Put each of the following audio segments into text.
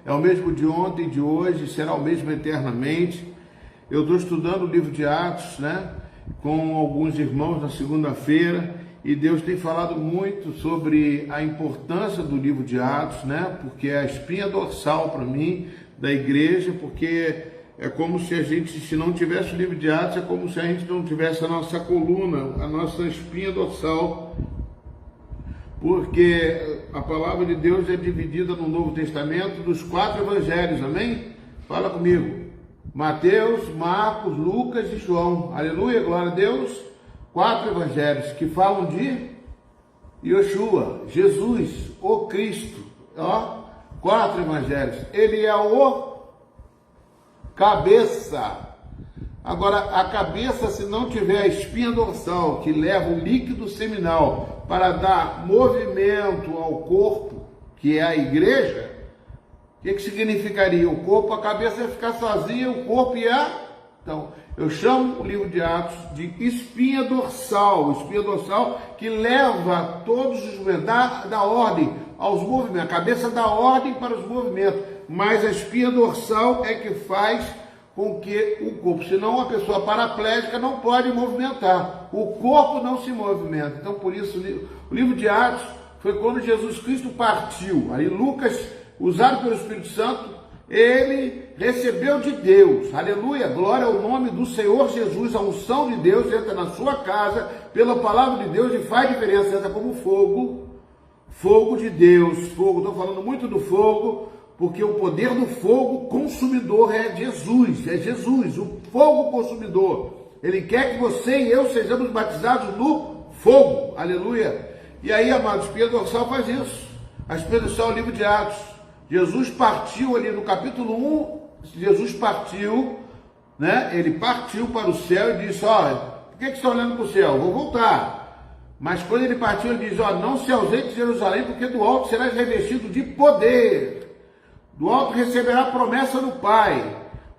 é o mesmo de ontem, de hoje, será o mesmo eternamente. Eu estou estudando o livro de Atos, né, com alguns irmãos na segunda-feira, e Deus tem falado muito sobre a importância do livro de Atos, né, porque é a espinha dorsal para mim da igreja, porque é como se a gente, se não tivesse o livro de Atos, é como se a gente não tivesse a nossa coluna, a nossa espinha dorsal, porque a palavra de Deus é dividida no Novo Testamento dos 4 evangelhos, amém? Fala comigo. Mateus, Marcos, Lucas e João. Aleluia, glória a Deus. 4 evangelhos que falam de Yeshua, Jesus, o Cristo. Ó, 4 evangelhos. Ele é o cabeça. Agora, a cabeça, se não tiver a espinha dorsal, que leva o líquido seminal para dar movimento ao corpo, que é a igreja, o que significaria? O corpo, a cabeça ia ficar sozinha, o corpo ia... Então, eu chamo o livro de Atos de espinha dorsal que leva todos os movimentos, da ordem aos movimentos, a cabeça dá ordem para os movimentos, mas a espinha dorsal é que faz com que o corpo, senão uma pessoa paraplégica não pode movimentar, o corpo não se movimenta. Então, por isso, o livro de Atos foi quando Jesus Cristo partiu. Aí Lucas, usado pelo Espírito Santo, ele recebeu de Deus, aleluia, glória ao nome do Senhor Jesus, a unção de Deus entra na sua casa, pela palavra de Deus, e faz diferença, entra como fogo de Deus, fogo, estou falando muito do fogo, porque o poder do fogo consumidor é Jesus, o fogo consumidor. Ele quer que você e eu sejamos batizados no fogo, aleluia. E aí, amados, a espinha dorsal faz isso. A espinha dorsal é o livro de Atos. Jesus partiu ali no capítulo 1, Jesus partiu, né? Ele partiu para o céu e disse, olha, por que você está olhando para o céu? Vou voltar. Mas quando ele partiu, ele diz, olha, não se ausente de Jerusalém, porque do alto serás revestido de poder. Do alto receberá a promessa do Pai,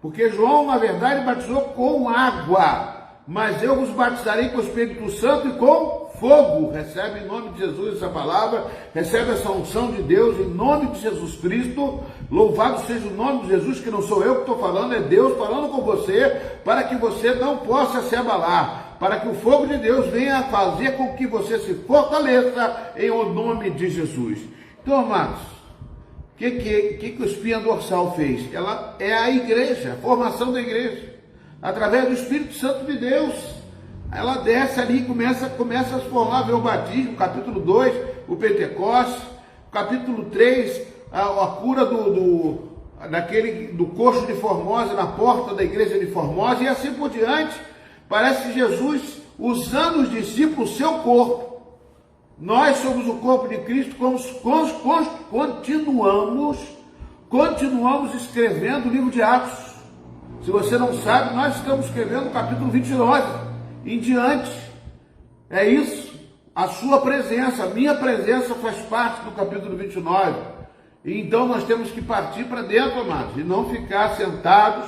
porque João, na verdade, batizou com água, mas eu vos batizarei com o Espírito Santo e com fogo. Recebe em nome de Jesus essa palavra, recebe essa unção de Deus, em nome de Jesus Cristo. Louvado seja o nome de Jesus, que não sou eu que estou falando, é Deus falando com você, para que você não possa se abalar, para que o fogo de Deus venha fazer com que você se fortaleça em o nome de Jesus. Então, amados, o que o espinha dorsal fez? Ela é a igreja, a formação da igreja, através do Espírito Santo de Deus. Ela desce ali e começa a se formar, vê o batismo, capítulo 2, o Pentecostes, capítulo 3, a cura do coxo de Formosa, na porta da igreja de Formosa, e assim por diante. Parece Jesus usando os discípulos, o seu corpo. Nós somos o corpo de Cristo, continuamos escrevendo o livro de Atos. Se você não sabe, nós estamos escrevendo o capítulo 29 em diante. É isso, a sua presença, a minha presença faz parte do capítulo 29. E então nós temos que partir para dentro, amados, e não ficar sentados,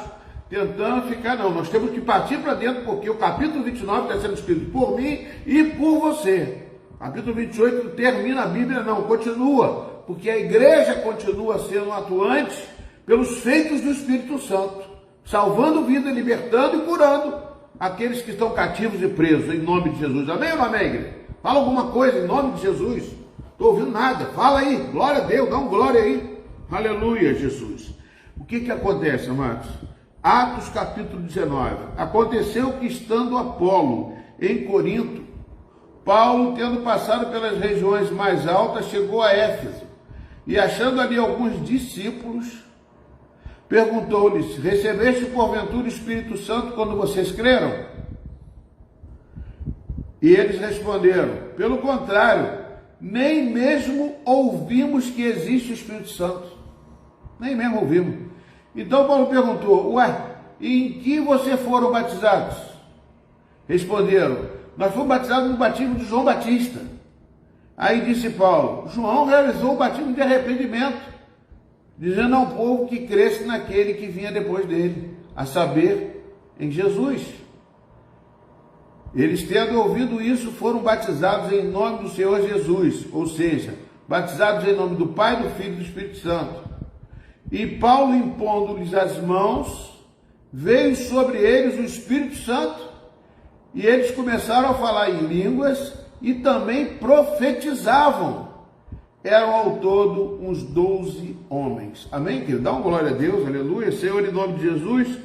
tentando ficar, não. Nós temos que partir para dentro, porque o capítulo 29 está sendo escrito por mim e por você. Capítulo 28 termina a Bíblia, não, continua, porque a igreja continua sendo atuante pelos feitos do Espírito Santo, salvando vida, libertando e curando aqueles que estão cativos e presos, em nome de Jesus. Amém ou não amém, igreja? Fala alguma coisa em nome de Jesus. Estou ouvindo nada, fala aí, glória a Deus, dá um glória aí. Aleluia, Jesus. O que acontece, amados? Atos capítulo 19. Aconteceu que, estando Apolo em Corinto, Paulo, tendo passado pelas regiões mais altas, chegou a Éfeso, e achando ali alguns discípulos, perguntou-lhes, recebeste porventura o Espírito Santo quando vocês creram? E eles responderam, pelo contrário, nem mesmo ouvimos que existe o Espírito Santo. Nem mesmo ouvimos. Então Paulo perguntou, ué, em que vocês foram batizados? Responderam, nós fomos batizados no batismo de João Batista. Aí disse Paulo, João realizou o batismo de arrependimento, dizendo ao povo que cresce naquele que vinha depois dele, a saber, em Jesus. Eles, tendo ouvido isso, foram batizados em nome do Senhor Jesus, ou seja, batizados em nome do Pai, do Filho e do Espírito Santo. E Paulo, impondo-lhes as mãos, veio sobre eles o Espírito Santo, e eles começaram a falar em línguas e também profetizavam. Eram ao todo uns 12 homens. Amém, querido? Dá uma glória a Deus, aleluia. Senhor, em nome de Jesus,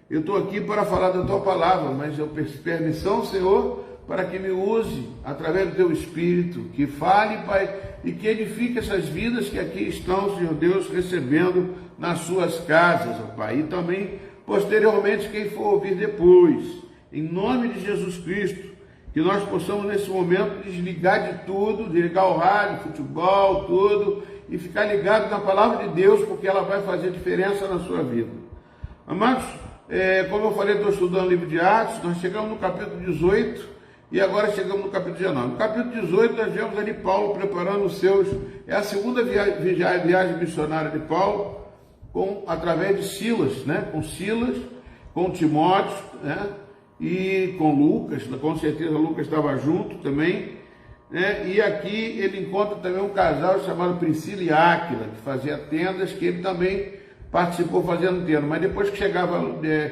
eu estou aqui para falar da tua palavra, mas eu peço permissão, Senhor, para que me use através do teu Espírito, que fale, Pai, e que edifique essas vidas que aqui estão, Senhor Deus, recebendo nas suas casas, ó Pai, e também posteriormente quem for ouvir depois, em nome de Jesus Cristo, que nós possamos nesse momento desligar de tudo, desligar o rádio, futebol, tudo, e ficar ligado na palavra de Deus, porque ela vai fazer diferença na sua vida. Amados, como eu falei, estou estudando o livro de Atos, nós chegamos no capítulo 18, e agora chegamos no capítulo 19. No capítulo 18, nós vemos ali Paulo preparando os seus... É a segunda viagem missionária de Paulo, através de Silas, né? Com Silas, com Timóteo, né? E com Lucas, com certeza Lucas estava junto também, né? E aqui ele encontra também um casal chamado Priscila e Áquila, que fazia tendas, que ele também participou fazendo tendas. Mas depois que chegava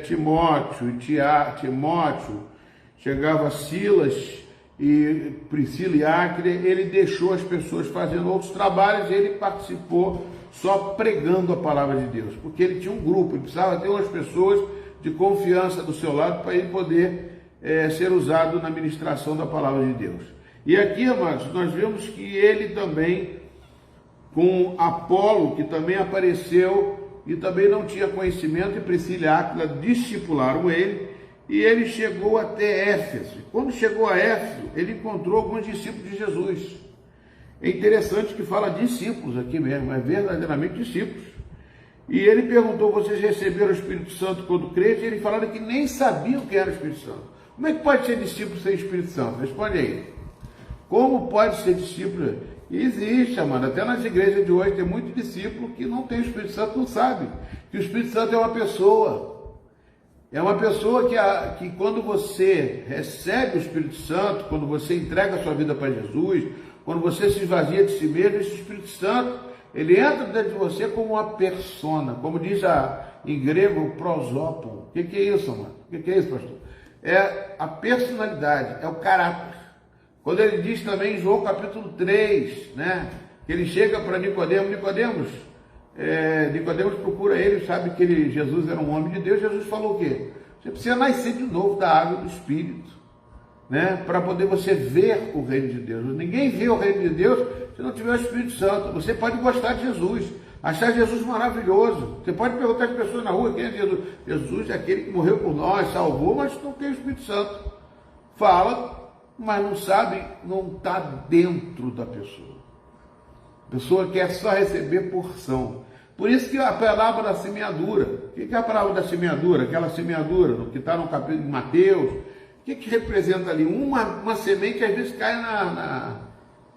Timóteo, chegava Silas e Priscila e Áquila, ele deixou as pessoas fazendo outros trabalhos e ele participou só pregando a palavra de Deus, porque ele tinha um grupo, ele precisava ter umas pessoas de confiança do seu lado para ele poder ser usado na ministração da palavra de Deus. E aqui, amados, nós vemos que ele também, com Apolo, que também apareceu e também não tinha conhecimento, e Priscila e Áquila discipularam ele, e ele chegou até Éfeso. Quando chegou a Éfeso, ele encontrou alguns discípulos de Jesus. É interessante que fala discípulos aqui mesmo, é verdadeiramente discípulos. E ele perguntou: vocês receberam o Espírito Santo quando crente? E eles falaram que nem sabiam o que era o Espírito Santo. Como é que pode ser discípulo sem Espírito Santo? Responde aí. Como pode ser discípulo? Existe, amado. Até nas igrejas de hoje tem muito discípulo que não tem o Espírito Santo, não sabe que o Espírito Santo é uma pessoa. É uma pessoa que quando você recebe o Espírito Santo, quando você entrega a sua vida para Jesus, quando você se esvazia de si mesmo, esse Espírito Santo, ele entra dentro de você como uma persona, como diz em grego, prosópon. O que é isso, mano? O que é isso, pastor? É a personalidade, é o caráter. Quando ele diz também em João capítulo 3, né, que ele chega para Nicodemos procura ele, sabe que Jesus era um homem de Deus. Jesus falou o quê? Você precisa nascer de novo da água e do Espírito, né, para poder você ver o reino de Deus. Ninguém vê o reino de Deus se não tiver o Espírito Santo. Você pode gostar de Jesus, achar Jesus maravilhoso. Você pode perguntar às pessoas na rua: quem é Jesus? Jesus é aquele que morreu por nós, salvou, mas não tem o Espírito Santo. Fala, mas não sabe, não está dentro da pessoa. A pessoa quer só receber porção. Por isso que a palavra da semeadura, o que é a palavra da semeadura? Aquela semeadura que está no capítulo de Mateus, o que representa ali? Uma semente que às vezes cai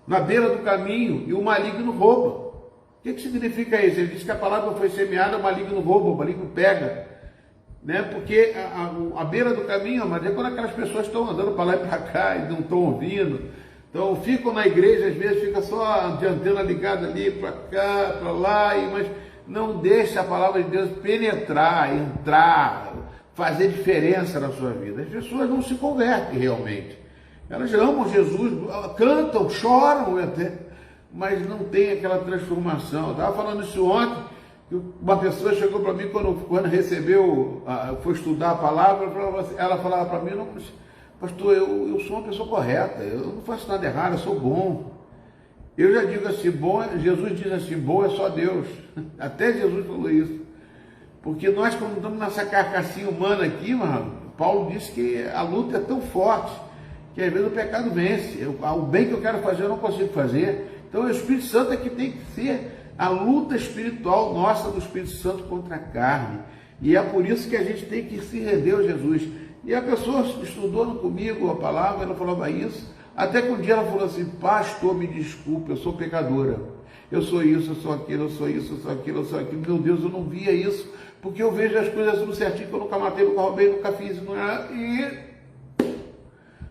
na beira do caminho e o maligno rouba. O que significa isso? Ele diz que a palavra foi semeada, o maligno rouba, o maligno pega. Né? Porque a beira do caminho, mas é quando aquelas pessoas estão andando para lá e para cá e não estão ouvindo. Então ficam na igreja, às vezes fica só de antena ligada ali, para cá, para lá, mas não deixa a palavra de Deus penetrar, entrar, fazer diferença na sua vida. As pessoas não se convertem realmente. Elas amam Jesus, cantam, choram até, mas não tem aquela transformação. Eu estava falando isso ontem, que uma pessoa chegou para mim quando recebeu, foi estudar a palavra, ela falava para mim: não, pastor, eu sou uma pessoa correta, eu não faço nada errado, eu sou bom. Eu já digo assim, bom, Jesus diz assim, bom é só Deus. Até Jesus falou isso. Porque nós, quando estamos nessa carcassinha humana aqui, mano, Paulo disse que a luta é tão forte que às vezes o pecado vence. O bem que eu quero fazer eu não consigo fazer. Então o Espírito Santo é que tem que ser a luta espiritual nossa do Espírito Santo contra a carne. E é por isso que a gente tem que se render a Jesus. E a pessoa estudou comigo a palavra, ela falava isso, até que um dia ela falou assim: pastor, me desculpe, eu sou pecadora, eu sou isso, eu sou aquilo, eu sou isso, eu sou aquilo, eu sou aquilo. Meu Deus, eu não via isso, porque eu vejo as coisas tudo certinho, que eu nunca matei, nunca roubei, nunca fiz, não era. E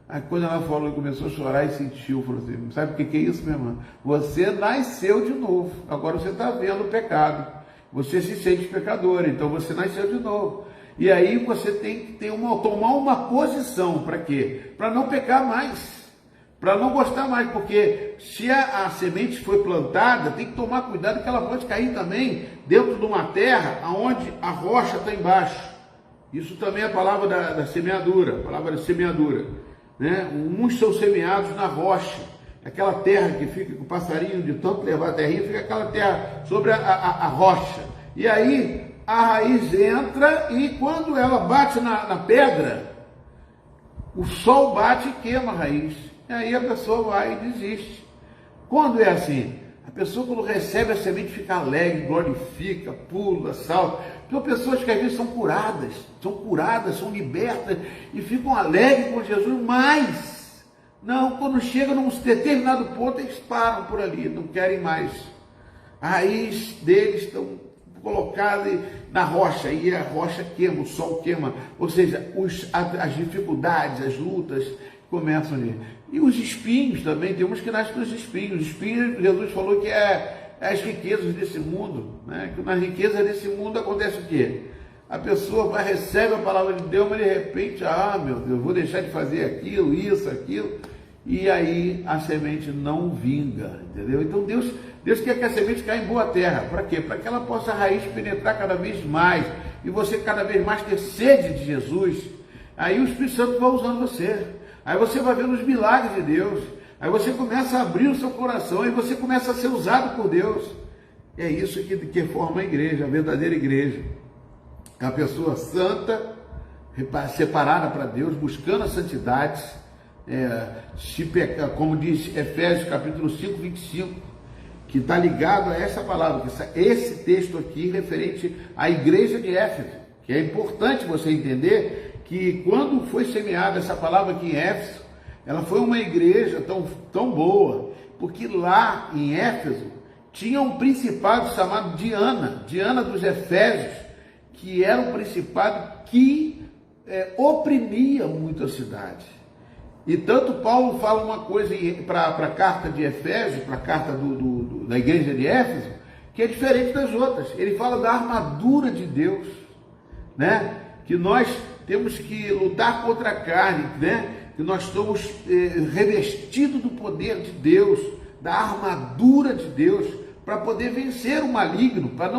aí quando ela falou e começou a chorar e sentiu, falou assim: sabe o que é isso, minha irmã? Você nasceu de novo, agora você está vendo o pecado. você se sente pecador, então você nasceu de novo. E aí você tem que tomar uma posição, para quê? Para não pecar mais, para não gostar mais, porque se a semente foi plantada, tem que tomar cuidado que ela pode cair também dentro de uma terra onde a rocha está embaixo. Isso também é a palavra da semeadura, a palavra da semeadura, né? Uns são semeados na rocha, aquela terra que fica com o passarinho de tanto levar a terrinha, fica aquela terra sobre a rocha. E aí a raiz entra e quando ela bate na pedra, o sol bate e queima a raiz. E aí a pessoa vai e desiste. Quando é assim, a pessoa quando recebe a semente fica alegre, glorifica, pula, salta. Então pessoas que às vezes são curadas, são libertas e ficam alegres com Jesus, mas não, quando chega num determinado ponto, eles param por ali, não querem mais. A raiz deles estão colocadas na rocha, e a rocha queima, o sol queima, ou seja, as dificuldades, as lutas começam ali. E os espinhos também, tem uns que nascem dos espinhos. Os espinhos, Jesus falou que é as riquezas desse mundo, né? Que na riqueza desse mundo acontece o quê? A pessoa recebe a palavra de Deus, mas de repente, meu Deus, vou deixar de fazer aquilo, isso, aquilo, e aí a semente não vinga, entendeu? Então Deus quer que a semente caia em boa terra. Para quê? Para que ela possa a raiz penetrar cada vez mais, e você cada vez mais ter sede de Jesus. Aí o Espírito Santo vai usando você. Aí você vai vendo os milagres de Deus. Aí você começa a abrir o seu coração, e você começa a ser usado por Deus. É isso que forma a igreja, a verdadeira igreja. É uma pessoa santa, separada para Deus, buscando a santidade, como diz Efésios capítulo 5, 25, que está ligado a essa palavra, esse texto aqui referente à igreja de Éfeso, que é importante você entender que quando foi semeada essa palavra aqui em Éfeso, ela foi uma igreja tão boa, porque lá em Éfeso tinha um principado chamado Diana dos Efésios, que era um principado que oprimia muito a cidade. E tanto Paulo fala uma coisa para a carta de Efésios, para a carta da igreja de Éfeso, que é diferente das outras. Ele fala da armadura de Deus, né? Que nós temos que lutar contra a carne, né? Que nós estamos revestidos do poder de Deus, da armadura de Deus, para poder vencer o maligno, para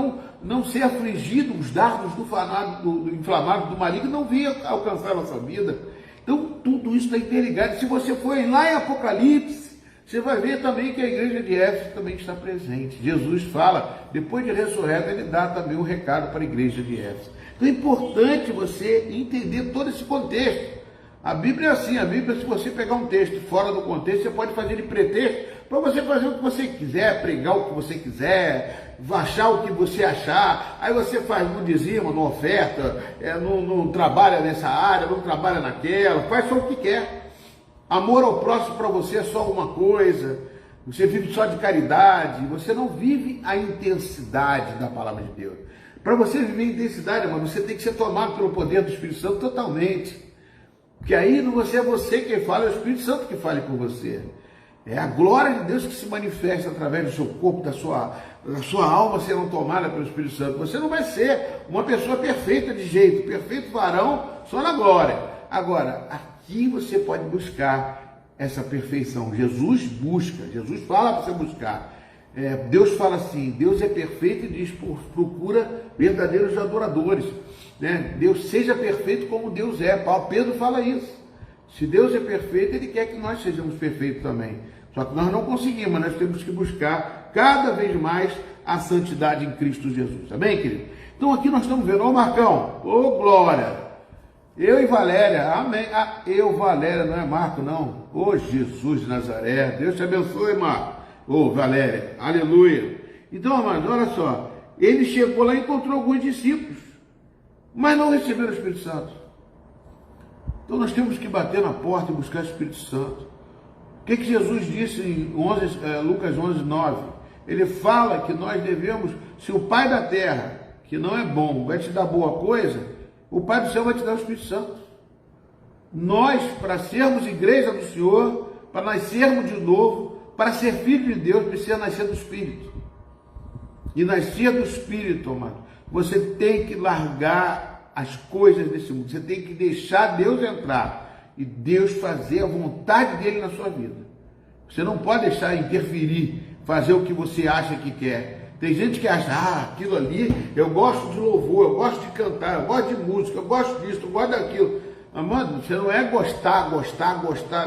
não ser afligido, os dardos do inflamado do maligno não venham alcançar a nossa vida. Então, tudo isso está interligado. Se você for lá em Apocalipse, você vai ver também que a igreja de Éfeso também está presente. Jesus fala, depois de ressurreto, ele dá também um recado para a igreja de Éfeso. Então, é importante você entender todo esse contexto. A Bíblia é assim, a Bíblia, se você pegar um texto fora do contexto, você pode fazer ele pretexto para você fazer o que você quiser, pregar o que você quiser, achar o que você achar. Aí você faz no dizimo, numa oferta, não trabalha nessa área, não trabalha naquela, faz só o que quer. Amor ao próximo para você é só uma coisa, você vive só de caridade, você não vive a intensidade da palavra de Deus. Para você viver a intensidade, mas você tem que ser tomado pelo poder do Espírito Santo totalmente. Porque aí não é você quem fala, é o Espírito Santo que fale por você. É a glória de Deus que se manifesta através do seu corpo, da sua alma sendo tomada pelo Espírito Santo. Você não vai ser uma pessoa perfeita de jeito, perfeito varão, só na glória. Agora, aqui você pode buscar essa perfeição. Jesus busca, Jesus fala para você buscar. Deus fala assim, Deus é perfeito e diz, procura verdadeiros adoradores. Né? Deus seja perfeito como Deus é. Pedro fala isso. Se Deus é perfeito, Ele quer que nós sejamos perfeitos também. Só que nós não conseguimos, nós temos que buscar cada vez mais a santidade em Cristo Jesus. Amém, querido? Então aqui nós estamos vendo, Marcão, glória, eu e Valéria, amém. Valéria, não é Marco não, Jesus de Nazaré, Deus te abençoe, Marco. Valéria, aleluia. Então, amados, olha só, ele chegou lá e encontrou alguns discípulos, mas não receberam o Espírito Santo. Então nós temos que bater na porta e buscar o Espírito Santo. O que Jesus disse em Lucas 11, 9? Ele fala que nós devemos, se o Pai da terra, que não é bom, vai te dar boa coisa, o Pai do céu vai te dar o Espírito Santo. Nós, para sermos igreja do Senhor, para nascermos de novo, para ser filho de Deus, precisa nascer do Espírito. e nascer do Espírito, amado, você tem que largar as coisas desse mundo. Você tem que deixar Deus entrar e Deus fazer a vontade dele na sua vida. Você não pode deixar interferir, fazer o que você acha que quer. Tem gente que acha, aquilo ali, eu gosto de louvor, eu gosto de cantar, eu gosto de música, eu gosto disso, eu gosto daquilo. Amado, você não é gostar,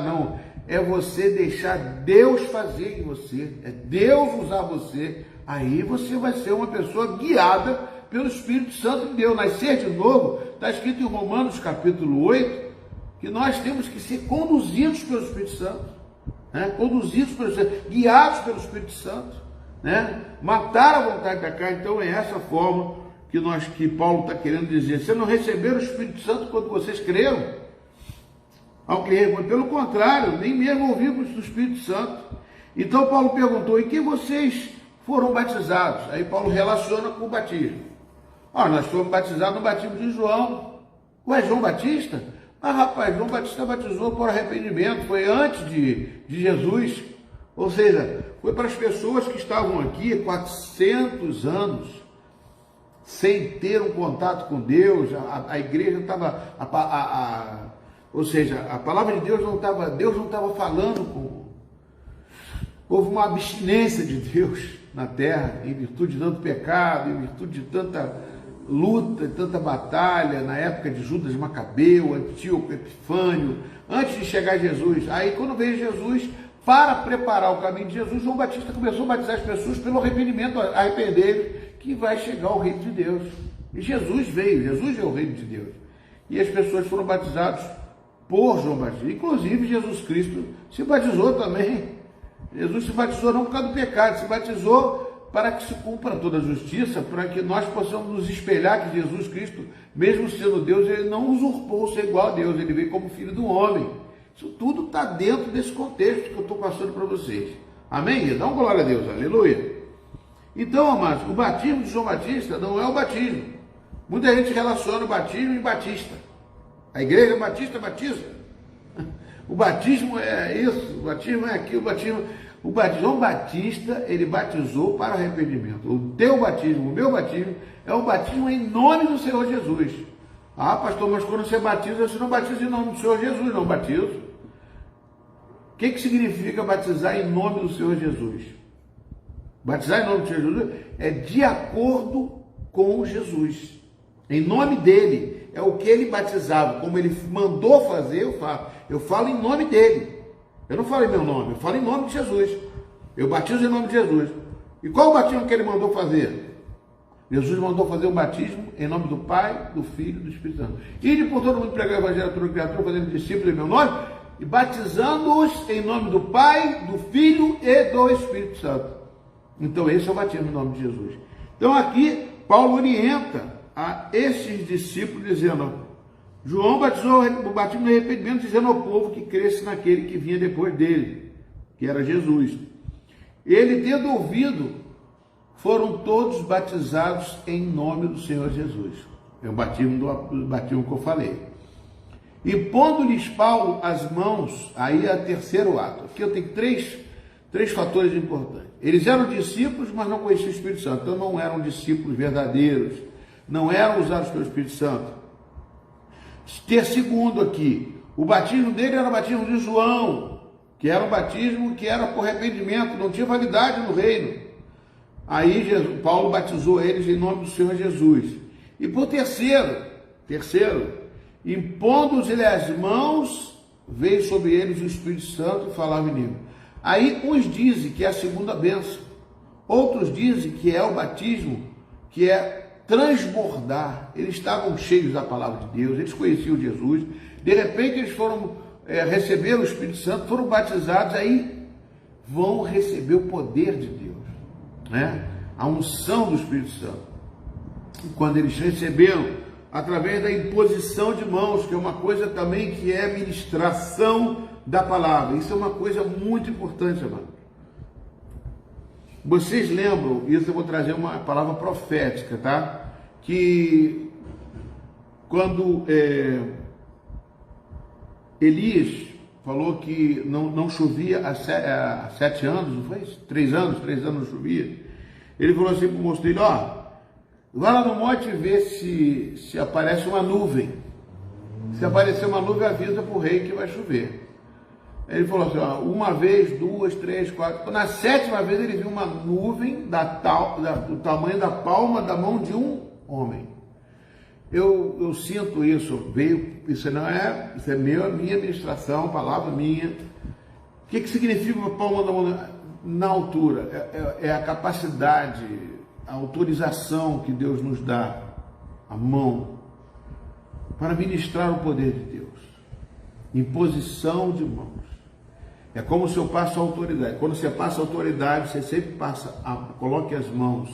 não. É você deixar Deus fazer em você, é Deus usar você. Aí você vai ser uma pessoa guiada pelo Espírito Santo de Deus. Nascer de novo, está escrito em Romanos capítulo 8, que nós temos que ser conduzidos pelo Espírito Santo, né? Conduzidos pelo Espírito Santo, guiados pelo Espírito Santo, né? Matar a vontade da carne. Então é essa forma que Paulo está querendo dizer. Vocês não receberam o Espírito Santo quando vocês creram? Pelo contrário, nem mesmo ouvimos do Espírito Santo. Então Paulo perguntou, em que vocês foram batizados? Aí Paulo relaciona com o batismo. Nós fomos batizados no batismo de João. Ué, João Batista? Rapaz, João Batista batizou por arrependimento, foi antes de Jesus. Ou seja, foi para as pessoas que estavam aqui 400 anos, sem ter um contato com Deus. A igreja estava, ou seja, a palavra de Deus não estava falando com. Houve uma abstinência de Deus na terra, em virtude de tanto pecado, em virtude de tanta luta, tanta batalha, na época de Judas Macabeu, Antíoco, Epifânio, antes de chegar Jesus. Aí quando veio Jesus, para preparar o caminho de Jesus, João Batista começou a batizar as pessoas pelo arrependimento, arrepender, que vai chegar ao reino de Deus. E Jesus veio ao reino de Deus. E as pessoas foram batizadas por João Batista. Inclusive Jesus Cristo se batizou também. Jesus se batizou não por causa do pecado, se batizou para que se cumpra toda a justiça, para que nós possamos nos espelhar que Jesus Cristo, mesmo sendo Deus, ele não usurpou ser igual a Deus, ele veio como filho do homem. Isso tudo está dentro desse contexto que eu estou passando para vocês. Amém? Dá uma glória a Deus, aleluia. Então, amados, o batismo de João Batista não é o batismo. Muita gente relaciona o batismo em batista. A igreja batista batiza. O batismo é isso, o batismo é aquilo, o João Batista, ele batizou para arrependimento. O teu batismo, o meu batismo, é o batismo em nome do Senhor Jesus. Pastor, mas quando você batiza, você não batiza em nome do Senhor Jesus, não batizo. O que significa batizar em nome do Senhor Jesus? Batizar em nome do Senhor Jesus é de acordo com Jesus. Em nome dele, é o que ele batizava, como ele mandou fazer, eu faço. Eu falo em nome dele. Eu não falo em meu nome, eu falo em nome de Jesus. Eu batizo em nome de Jesus. E qual o batismo que ele mandou fazer? Jesus mandou fazer um batismo em nome do Pai, do Filho e do Espírito Santo. Ide por todo mundo pregar o Evangelho a toda criatura, fazendo discípulos em meu nome, e batizando-os em nome do Pai, do Filho e do Espírito Santo. Então esse é o batismo em nome de Jesus. Então aqui Paulo orienta a esses discípulos dizendo: João batizou o batismo de arrependimento, dizendo ao povo que cresce naquele que vinha depois dele, que era Jesus. Ele, tendo ouvido, foram todos batizados em nome do Senhor Jesus. É o batismo que eu falei. E pondo-lhes Paulo as mãos, aí é o terceiro ato. Aqui eu tenho três fatores importantes. Eles eram discípulos, mas não conheciam o Espírito Santo. Então não eram discípulos verdadeiros, não eram usados pelo Espírito Santo. Segundo aqui, o batismo dele era o batismo de João, que era um batismo que era por arrependimento, não tinha validade no reino. Aí Paulo batizou eles em nome do Senhor Jesus. E por terceiro, impondo-lhe as mãos, veio sobre eles o Espírito Santo e falava em língua. Aí uns dizem que é a segunda bênção, outros dizem que é o batismo, que é transbordar. Eles estavam cheios da palavra de Deus, eles conheciam Jesus, de repente eles foram receber o Espírito Santo, foram batizados, aí vão receber o poder de Deus, né? A unção do Espírito Santo. E quando eles receberam, através da imposição de mãos, que é uma coisa também que é ministração da palavra, isso é uma coisa muito importante, amado. Vocês lembram, isso eu vou trazer uma palavra profética, tá? Que quando Elias falou que não chovia há 7 anos, não foi isso? 3 anos não chovia. Ele falou assim para o moço dele, vai lá no monte e vê se aparece uma nuvem. Se aparecer uma nuvem, avisa para o rei que vai chover. Ele falou assim, uma vez, duas, três, quatro. Na 7ª vez ele viu uma nuvem do tamanho da palma da mão de um homem. Eu sinto isso, isso é minha ministração, palavra minha. O que significa uma palma da mão na altura? É a capacidade, a autorização que Deus nos dá, a mão, para ministrar o poder de Deus. Imposição de mãos. É como se eu passo a autoridade. Quando você passa a autoridade, você sempre coloque as mãos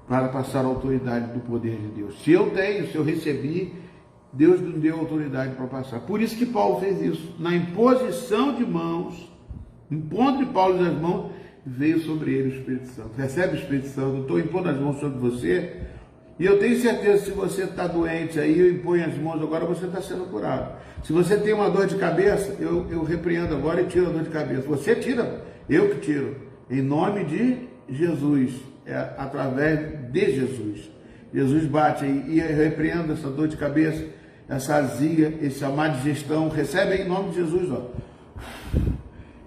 para passar a autoridade do poder de Deus. Se eu recebi, Deus me deu autoridade para passar. Por isso que Paulo fez isso. Na imposição de mãos, impondo de Paulo as mãos, veio sobre ele o Espírito Santo. Recebe o Espírito Santo. Eu estou impondo as mãos sobre você. E eu tenho certeza, se você está doente aí, eu imponho as mãos agora, você está sendo curado. Se você tem uma dor de cabeça, eu repreendo agora e tiro a dor de cabeça. Você tira, eu que tiro. Em nome de Jesus. É através de Jesus. Jesus bate aí e repreende essa dor de cabeça, essa azia, essa má digestão. Recebe aí em nome de Jesus,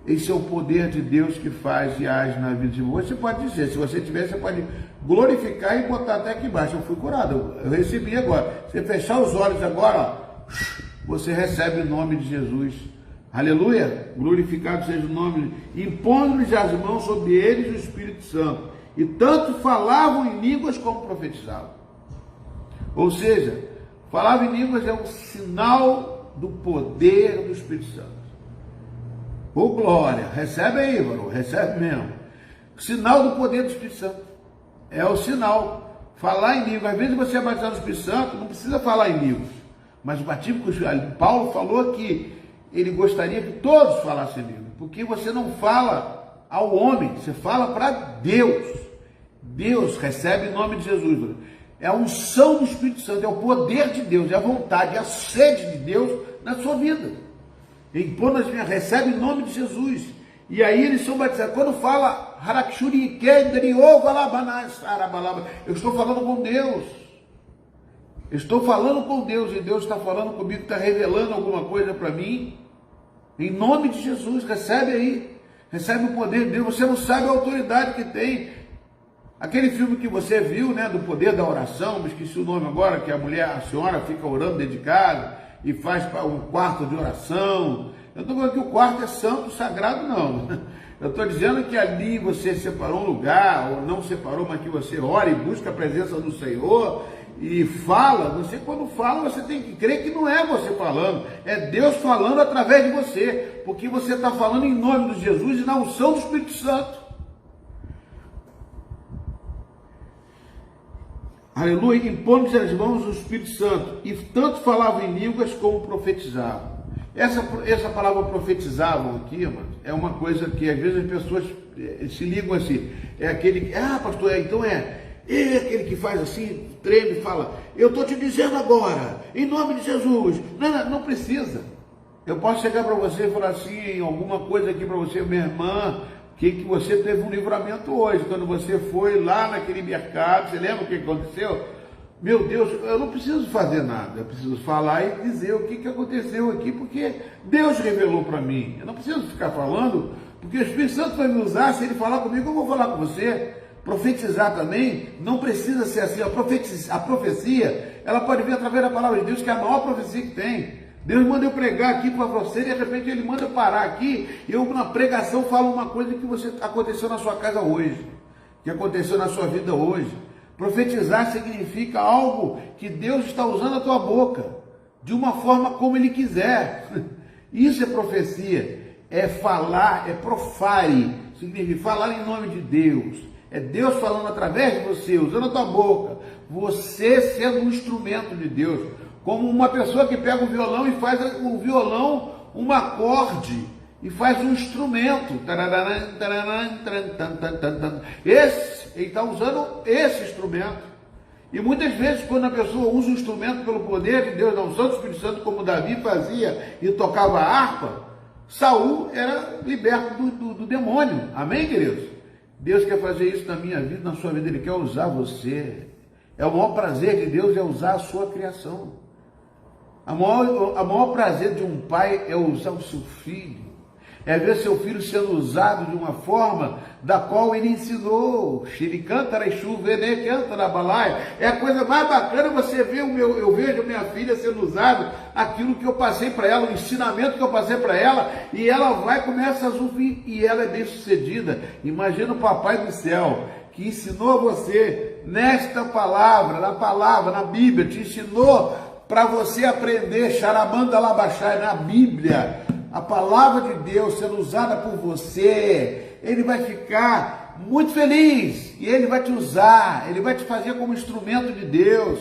Esse é o poder de Deus que faz e age na vida de você. Você pode dizer, se você tiver, você pode glorificar e botar até aqui embaixo. Eu fui curado, eu recebi agora. Você fechar os olhos agora, você recebe em nome de Jesus. Aleluia! Glorificado seja o nome. Impondo-lhes as mãos sobre eles o Espírito Santo. E tanto falavam em línguas como profetizavam. Ou seja, falar em línguas é um sinal do poder do Espírito Santo. Ô glória, recebe aí, varão, recebe mesmo. O sinal do poder do Espírito Santo. É o sinal. Falar em línguas. Às vezes você é batizado no Espírito Santo, não precisa falar em línguas. Mas o batismo que Paulo falou que ele gostaria que todos falassem em línguas. Porque você não fala ao homem, você fala para Deus. Deus recebe em nome de Jesus. É a unção do Espírito Santo, é o poder de Deus, é a vontade, é a sede de Deus na sua vida. Recebe em nome de Jesus. E aí eles são batizados. Quando fala, eu estou falando com Deus. Eu estou falando com Deus e Deus está falando comigo, está revelando alguma coisa para mim. Em nome de Jesus, recebe aí. Recebe o poder de Deus. Você não sabe a autoridade que tem. Aquele filme que você viu, do poder da oração, me esqueci o nome agora, que a senhora fica orando dentro de casa e faz um quarto de oração. Eu estou falando que o quarto é santo, sagrado, não. Eu estou dizendo que ali você separou um lugar, ou não separou, mas que você ora e busca a presença do Senhor e fala. Você, quando fala, você tem que crer que não é você falando, é Deus falando através de você, porque você está falando em nome de Jesus e na unção do Espírito Santo. Aleluia, impondo-lhes as mãos do Espírito Santo, e tanto falavam em línguas como profetizavam. Essa palavra profetizavam aqui, mano, é uma coisa que às vezes as pessoas se ligam assim. É aquele que, pastor, então é aquele que faz assim, treme e fala, eu estou te dizendo agora, em nome de Jesus. Não precisa. Eu posso chegar para você e falar assim, alguma coisa aqui para você, minha irmã, que você teve um livramento hoje, quando você foi lá naquele mercado, você lembra o que aconteceu? Meu Deus, eu não preciso fazer nada, eu preciso falar e dizer o que aconteceu aqui, porque Deus revelou para mim. Eu não preciso ficar falando, porque o Espírito Santo vai me usar, se ele falar comigo, eu vou falar com você. Profetizar também, não precisa ser assim. A profecia, ela pode vir através da palavra de Deus, que é a maior profecia que tem. Deus manda eu pregar aqui para você, e de repente Ele manda eu parar aqui, e eu na pregação falo uma coisa que aconteceu na sua casa hoje, que aconteceu na sua vida hoje. Profetizar significa algo que Deus está usando a tua boca, de uma forma como Ele quiser. Isso é profecia, é falar, é profare, significa falar em nome de Deus. É Deus falando através de você, usando a tua boca, você sendo um instrumento de Deus. Como uma pessoa que pega o violão e faz o violão um acorde e faz um instrumento. Ele está usando esse instrumento. E muitas vezes, quando a pessoa usa o instrumento pelo poder de Deus, da unção do Espírito Santo, como Davi fazia e tocava a harpa, Saul era liberto do demônio. Amém, queridos? Deus quer fazer isso na minha vida, na sua vida, Ele quer usar você. É o maior prazer de Deus é usar a sua criação. O maior prazer de um pai é usar o seu filho. É ver seu filho sendo usado de uma forma da qual ele ensinou. É a coisa mais bacana você ver eu vejo minha filha sendo usada, aquilo que eu passei para ela, o ensinamento que eu passei para ela, e ela vai, começa a ouvir, e ela é bem sucedida. Imagina o papai do céu, que ensinou você nesta palavra, na Bíblia, te ensinou para você aprender, Xaramanda Labaxai, na Bíblia, a palavra de Deus sendo usada por você. Ele vai ficar muito feliz, e Ele vai te usar, Ele vai te fazer como instrumento de Deus,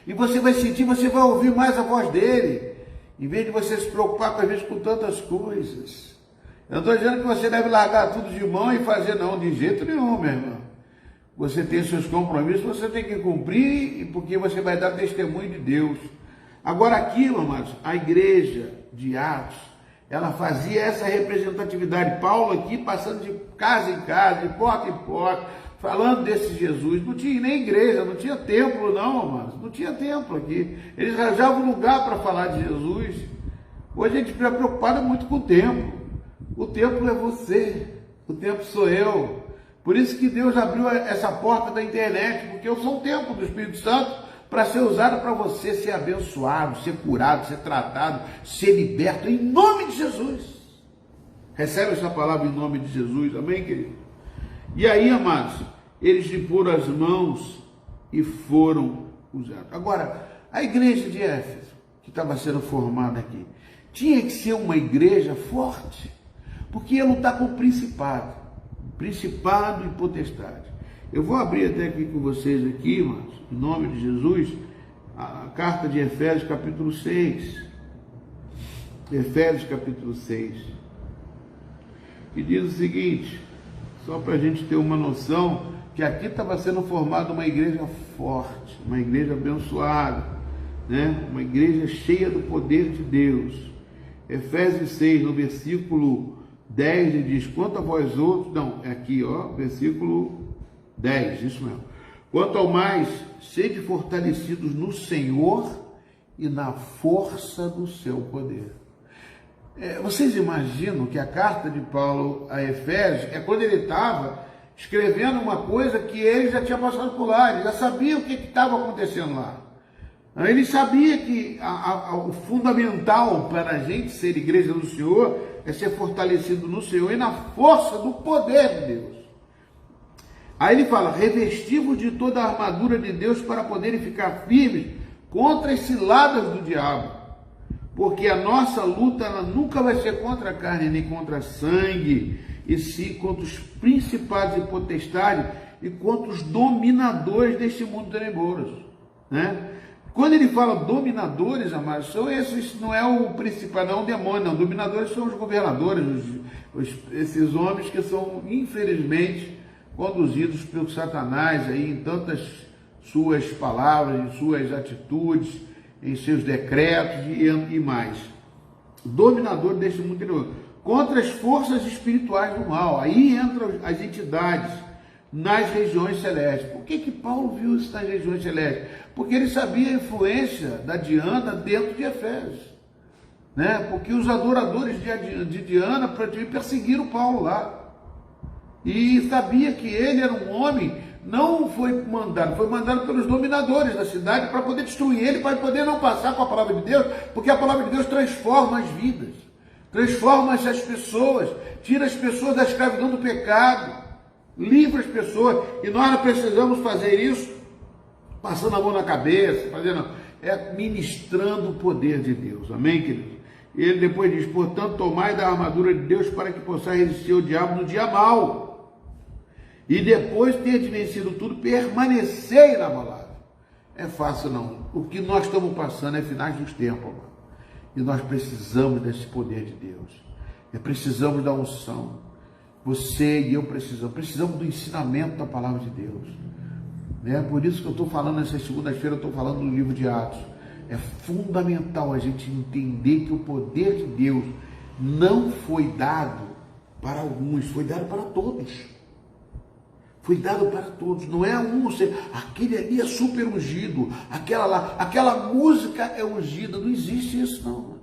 e você vai sentir, você vai ouvir mais a voz dEle, em vez de você se preocupar às vezes com tantas coisas. Eu não estou dizendo que você deve largar tudo de mão e fazer, não, de jeito nenhum, meu irmão. Você tem seus compromissos, você tem que cumprir, porque você vai dar testemunho de Deus. Agora aqui, amados, a igreja de Atos, ela fazia essa representatividade. Paulo aqui passando de casa em casa, de porta em porta, falando desse Jesus. Não tinha nem igreja, não tinha templo não, amados. Não tinha templo aqui. Eles arranjavam um lugar para falar de Jesus. Hoje a gente fica preocupado muito com o templo. O templo é você, o templo sou eu. Por isso que Deus abriu essa porta da internet, porque eu sou o templo do Espírito Santo, para ser usado para você ser abençoado, ser curado, ser tratado, ser liberto, em nome de Jesus. Recebe essa palavra em nome de Jesus, amém, querido? E aí, amados, eles impuram as mãos e foram usados. Agora, a igreja de Éfeso, que estava sendo formada aqui, tinha que ser uma igreja forte, porque ia lutar com o principado e potestade. Eu vou abrir até aqui com vocês aqui, irmãos, em nome de Jesus, a carta de Efésios capítulo 6. Efésios capítulo 6. Que diz o seguinte, só para a gente ter uma noção, que aqui estava sendo formada uma igreja forte, uma igreja abençoada, né? Uma igreja cheia do poder de Deus. Efésios 6, no versículo 10, ele diz, quanto a vós outros, não, é aqui, ó, versículo 10, isso mesmo. Quanto ao mais, sede fortalecidos no Senhor e na força do seu poder. Vocês imaginam que a carta de Paulo a Efésios é quando ele estava escrevendo uma coisa que ele já tinha passado por lá, ele já sabia o que estava acontecendo lá. Ele sabia que o fundamental para a gente ser igreja do Senhor é ser fortalecido no Senhor e na força do poder de Deus. Aí ele fala, revestivos de toda a armadura de Deus para poderem ficar firmes contra as ciladas do diabo. Porque a nossa luta ela nunca vai ser contra a carne nem contra a sangue, e sim contra os principados e potestades e contra os dominadores deste mundo tenebroso, né? Quando ele fala dominadores, amados, são esses, não é o principal, não é o demônio, não. Dominadores são os governadores, esses homens que são, infelizmente, conduzidos pelo Satanás aí em tantas suas palavras, em suas atitudes, em seus decretos e mais. Dominador deste mundo interior. Contra as forças espirituais do mal. Aí entram as entidades nas regiões celestes. Por que Paulo viu isso nas regiões celestes? Porque ele sabia a influência da Diana dentro de Efésios, né? Porque os adoradores de Diana perseguiram Paulo lá. E sabia que ele era um homem, não foi mandado pelos dominadores da cidade para poder destruir ele, para poder não passar com a palavra de Deus, porque a palavra de Deus transforma as vidas, transforma as pessoas, tira as pessoas da escravidão do pecado, livra as pessoas, e nós não precisamos fazer isso passando a mão na cabeça, ministrando o poder de Deus, amém, querido? Ele depois diz, portanto, tomai da armadura de Deus para que possais resistir ao diabo no dia mau. E depois de ter vencido tudo, permanecei inabalável. É fácil não. O que nós estamos passando é finais dos tempos, amado. E nós precisamos desse poder de Deus. Precisamos da unção. Você e eu precisamos do ensinamento da palavra de Deus. Por isso que eu estou falando essa segunda-feira, eu estou falando do livro de Atos. É fundamental a gente entender que o poder de Deus não foi dado para alguns, foi dado para todos. Foi dado para todos, não é um, aquele ali é super ungido, aquela música é ungida, não existe isso não.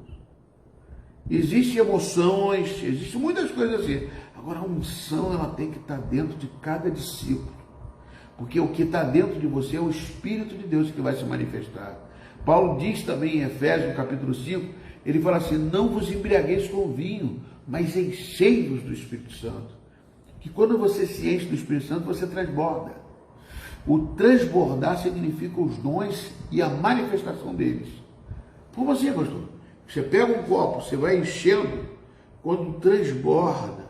Existem emoções, existem muitas coisas assim. Agora a unção ela tem que estar dentro de cada discípulo, porque o que está dentro de você é o Espírito de Deus que vai se manifestar. Paulo diz também em Efésios, no capítulo 5, ele fala assim, não vos embriagueis com vinho, mas enchei-vos do Espírito Santo. Que quando você se enche do Espírito Santo, você transborda. O transbordar significa os dons e a manifestação deles. Como assim, pastor? Você pega um copo, você vai enchendo, quando transborda,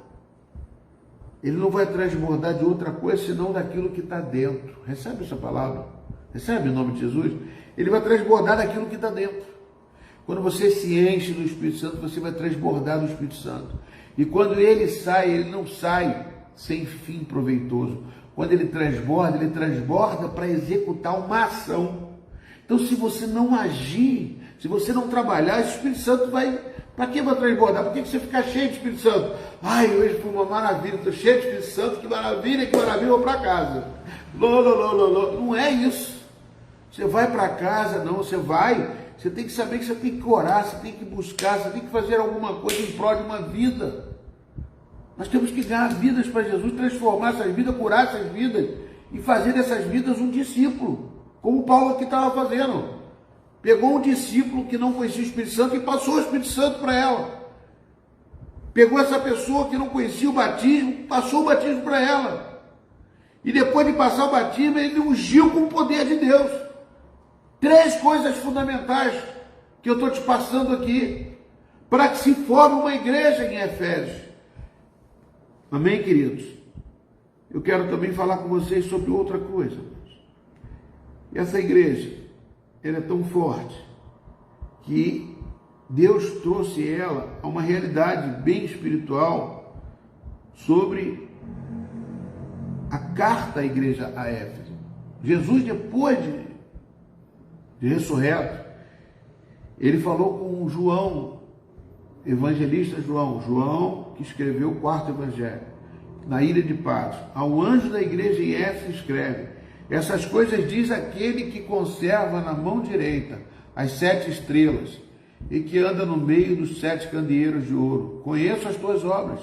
ele não vai transbordar de outra coisa, senão daquilo que está dentro. Recebe essa palavra? Recebe em nome de Jesus? Ele vai transbordar daquilo que está dentro. Quando você se enche do Espírito Santo, você vai transbordar do Espírito Santo. E quando ele sai, ele não sai sem fim proveitoso. Quando ele transborda para executar uma ação. Então, se você não agir, se você não trabalhar, o Espírito Santo vai... Para que vai transbordar? Por que você fica cheio de Espírito Santo? Ai, hoje foi uma maravilha, estou cheio de Espírito Santo, que maravilha, vou para casa. Não é isso. Você vai para casa, não, você tem que saber que você tem que orar, você tem que buscar, você tem que fazer alguma coisa em prol de uma vida. Nós temos que ganhar vidas para Jesus, transformar essas vidas, curar essas vidas e fazer dessas vidas um discípulo, como Paulo aqui estava fazendo. Pegou um discípulo que não conhecia o Espírito Santo e passou o Espírito Santo para ela. Pegou essa pessoa que não conhecia o batismo, passou o batismo para ela. E depois de passar o batismo, ele ungiu com o poder de Deus. 3 coisas fundamentais que eu estou te passando aqui, para que se forme uma igreja em Efésios. Amém, queridos? Eu quero também falar com vocês sobre outra coisa. Essa igreja, ela é tão forte que Deus trouxe ela a uma realidade bem espiritual sobre a carta à igreja a Éfeso. Jesus, depois de ressurreto, ele falou com João, evangelista João, que escreveu o 4º evangelho, na ilha de Patmos. Ao anjo da igreja em Éfeso escreve: essas coisas diz aquele que conserva na mão direita as 7 estrelas e que anda no meio dos 7 candeeiros de ouro. Conheço as tuas obras,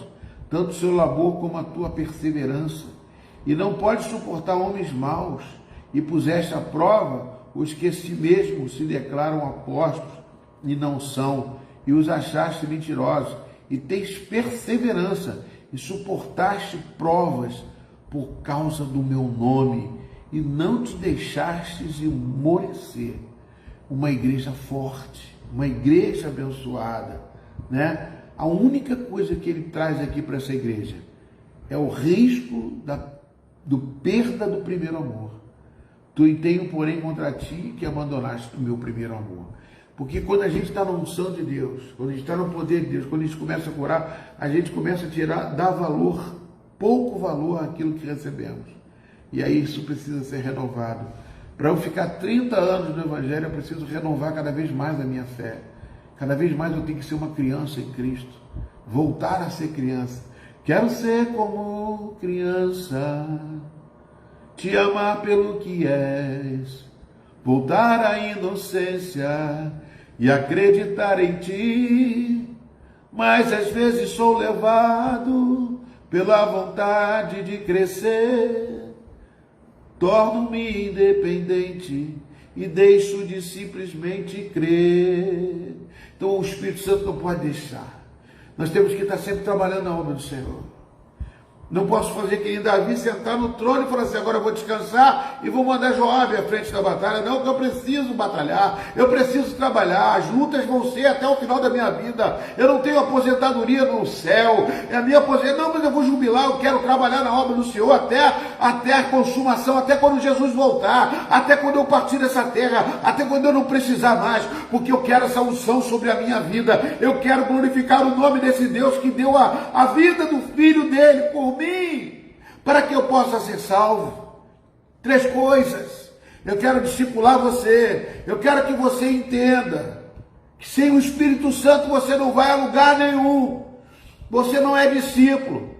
tanto o seu labor como a tua perseverança, e não podes suportar homens maus, e puseste à prova os que si mesmos se declaram apóstolos e não são, e os achaste mentirosos, e tens perseverança, e suportaste provas por causa do meu nome, e não te deixastes esmorecer. Uma igreja forte, uma igreja abençoada, né? A única coisa que ele traz aqui para essa igreja é o risco do perda do primeiro amor. Tu tenho, porém, contra ti que abandonaste o meu primeiro amor. Porque quando a gente está na unção de Deus, quando a gente está no poder de Deus, quando a gente começa a curar, a gente começa a dar valor, pouco valor àquilo que recebemos. E aí isso precisa ser renovado. Para eu ficar 30 anos no Evangelho, eu preciso renovar cada vez mais a minha fé. Cada vez mais eu tenho que ser uma criança em Cristo. Voltar a ser criança. Quero ser como criança, te amar pelo que és, voltar à inocência e acreditar em ti. Mas às vezes sou levado pela vontade de crescer, torno-me independente e deixo de simplesmente crer. Então o Espírito Santo não pode deixar. Nós temos que estar sempre trabalhando na obra do Senhor. Não posso fazer que nem Davi, sentar no trono e falar assim, agora eu vou descansar e vou mandar Joabe à frente da batalha. Não, que eu preciso batalhar, eu preciso trabalhar, as lutas vão ser até o final da minha vida. Eu não tenho aposentadoria no céu, é a minha aposentadoria. Não, mas eu vou jubilar, eu quero trabalhar na obra do Senhor até a consumação, até quando Jesus voltar, até quando eu partir dessa terra, até quando eu não precisar mais, porque eu quero essa unção sobre a minha vida. Eu quero glorificar o nome desse Deus que deu a vida do Filho dele por mim, para que eu possa ser salvo. 3 coisas. Eu quero discipular você. Eu quero que você entenda que sem o Espírito Santo você não vai a lugar nenhum. Você não é discípulo.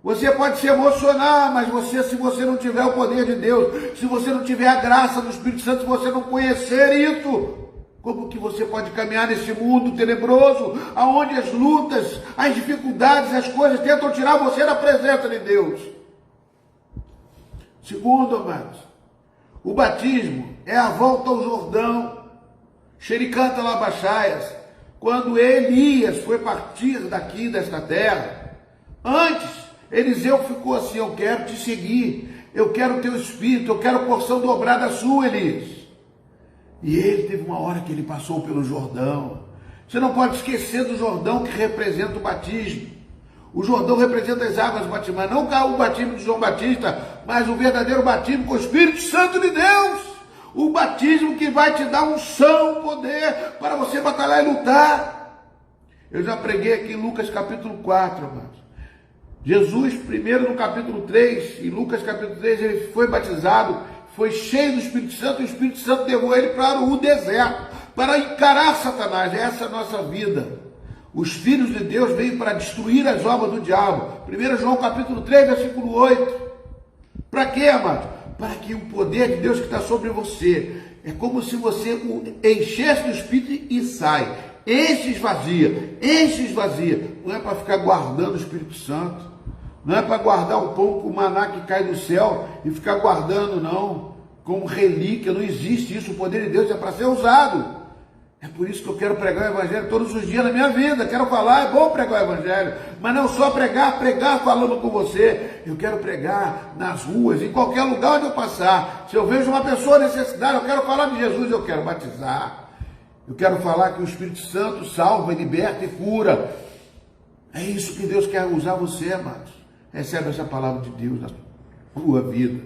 Você pode se emocionar, mas se você não tiver o poder de Deus, se você não tiver a graça do Espírito Santo, se você não conhecer isso, como que você pode caminhar nesse mundo tenebroso, aonde as lutas, as dificuldades, as coisas tentam tirar você da presença de Deus? Segundo, amados, o batismo é a volta ao Jordão. Xericanta Labachaias, quando Elias foi partir daqui, desta terra, antes, Eliseu ficou assim: eu quero te seguir, eu quero o teu espírito, eu quero porção dobrada sua, Elias. E ele teve uma hora que ele passou pelo Jordão. Você não pode esquecer do Jordão, que representa o batismo. O Jordão representa as águas do batismo, mas não o batismo de João Batista, mas o verdadeiro batismo com o Espírito Santo de Deus. O batismo que vai te dar unção, poder, para você batalhar e lutar. Eu já preguei aqui em Lucas capítulo 4, amados. Jesus, primeiro no capítulo 3, em Lucas capítulo 3, ele foi batizado, foi cheio do Espírito Santo, e o Espírito Santo levou ele para o deserto, para encarar Satanás. Essa é a nossa vida. Os filhos de Deus veio para destruir as obras do diabo. 1 João capítulo 3, versículo 8. Para quê, amado? Para que o poder de Deus que está sobre você, é como se você o enchesse do Espírito e sai. Enche, esvazia. Não é para ficar guardando o Espírito Santo. Não é para guardar o pão com o maná que cai do céu e ficar guardando, não. Como relíquia, não existe isso. O poder de Deus é para ser usado. É por isso que eu quero pregar o Evangelho todos os dias na minha vida. Quero falar, é bom pregar o Evangelho. Mas não só pregar falando com você. Eu quero pregar nas ruas, em qualquer lugar onde eu passar. Se eu vejo uma pessoa necessitada, eu quero falar de Jesus, eu quero batizar. Eu quero falar que o Espírito Santo salva, liberta e cura. É isso que Deus quer usar você, amados. Recebe essa palavra de Deus na sua vida.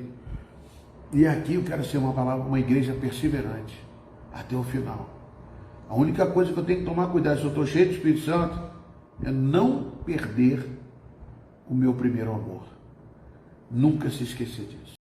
E aqui eu quero ser uma igreja perseverante até o final. A única coisa que eu tenho que tomar cuidado, se eu estou cheio do Espírito Santo, é não perder o meu primeiro amor. Nunca se esquecer disso.